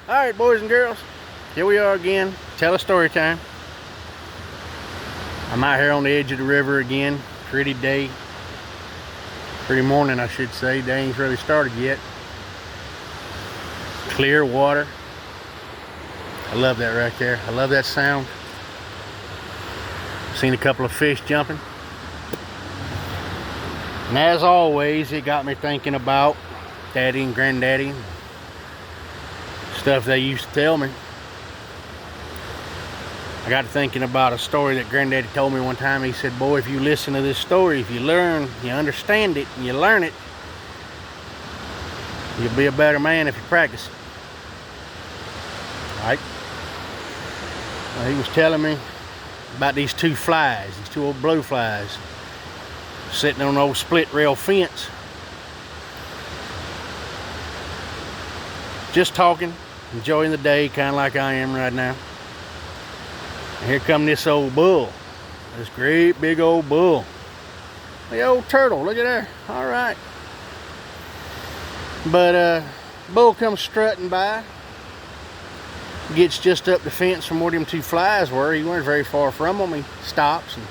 Alright, boys and girls, here we are again. Tell a story time. I'm out here on the edge of the river again. Pretty day. Pretty morning, I should say. Day ain't really started yet. Clear water. I love that right there. I love that sound. Seen a couple of fish jumping. And as always, it got me thinking about Daddy and Granddaddy. Stuff they used to tell me. I got to thinking about a story that Granddaddy told me one time. He said, boy, if you listen to this story, if you learn, you understand it, and you learn it, you'll be a better man if you practice it. Alright? Well, he was telling me about these two flies, these two old blowflies, sitting on an old split rail fence. Just talking, enjoying the day, kind of like I am right now. And here come this old bull, this great big old bull. The old turtle, look at there. All right. But bull comes strutting by, gets just up the fence from where them two flies were. He weren't very far from them. He stops and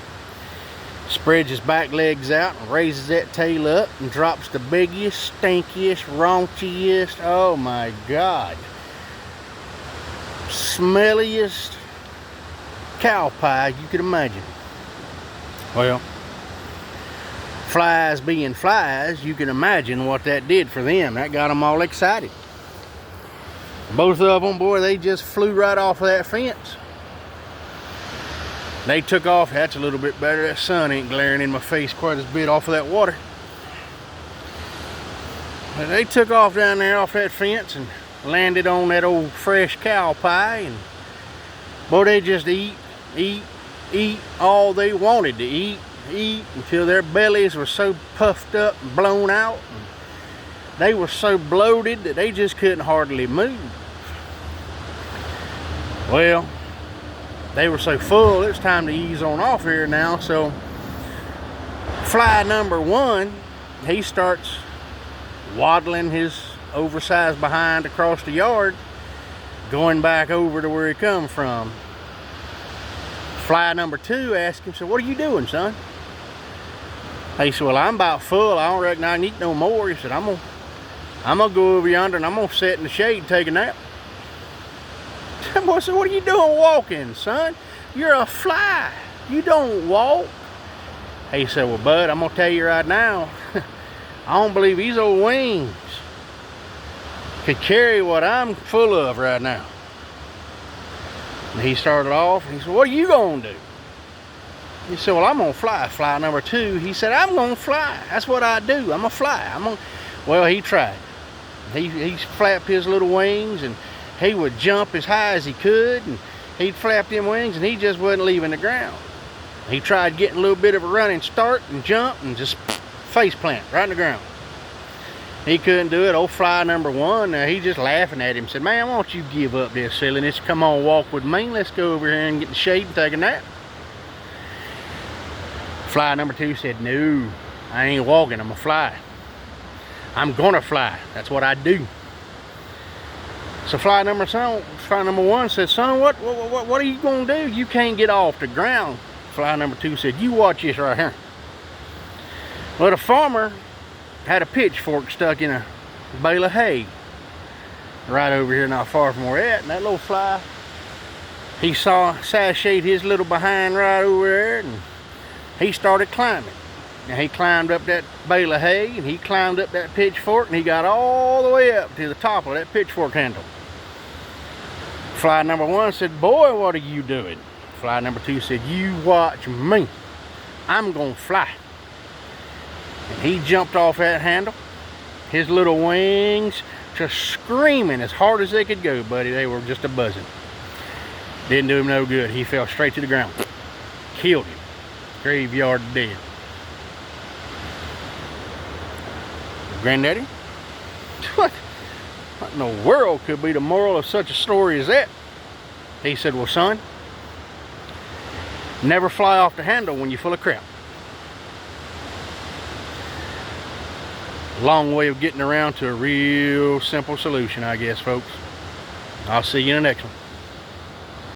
spreads his back legs out and raises that tail up and drops the biggest, stinkiest, raunchiest, oh my God, smelliest cow pie you could imagine. Well, flies being flies, you can imagine what that did for them. That got them all excited. Both of them, boy, they just flew right off of that fence. They took off. That's a little bit better. That sun ain't glaring in my face quite as bit off of that water. But they took off down there off that fence and landed on that old fresh cow pie, and boy, they just eat all they wanted to eat until their bellies were so puffed up and blown out, and they were so bloated that they just couldn't hardly move. Well, they were so full, it's time to ease on off here now. So fly number one, he starts waddling his oversized behind across the yard, going back over to where he come from. Fly number two asked him, so what are you doing, son? He said, well, I'm about full. I don't reckon I can eat no more. He said, I'm gonna go over yonder and I'm gonna sit in the shade and take a nap. Boy said, what are you doing walking, son? You're a fly. You don't walk. He said, well, bud, I'm gonna tell you right now, I don't believe these old wings could carry what I'm full of right now. And he started off and he said, what are you gonna do? He said, well, I'm gonna fly. Fly number two, he said, I'm gonna fly. That's what I do. I'm gonna fly. Well, he tried. He flapped his little wings and he would jump as high as he could, and he'd flap them wings and he just wasn't leaving the ground. He tried getting a little bit of a running start and jump and just face plant right in the ground. He couldn't do it. Old fly number one, he just laughing at him, said, man, why don't you give up this silliness? Come on, walk with me. Let's go over here and get in the shade and take a nap. Fly number two said, no, I ain't walking, I'm gonna fly. I'm gonna fly. That's what I do. So fly number one said, son, what are you gonna do? You can't get off the ground. Fly number two said, you watch this right here. Well, the farmer had a pitchfork stuck in a bale of hay right over here, not far from where we're at. And that little fly, he sashayed his little behind right over there, and he started climbing. And he climbed up that bale of hay, and he climbed up that pitchfork, and he got all the way up to the top of that pitchfork handle. Fly number one said, boy, what are you doing? Fly number two said, you watch me. I'm gonna fly. And he jumped off that handle, his little wings just screaming as hard as they could go, buddy. They were just a buzzing. Didn't do him no good. He fell straight to the ground. Killed him. Graveyard dead. Granddaddy? What in the world could be the moral of such a story as that? He said, well, son, never fly off the handle when you're full of crap. Long way of getting around to a real simple solution, I guess, folks. I'll see you in the next one.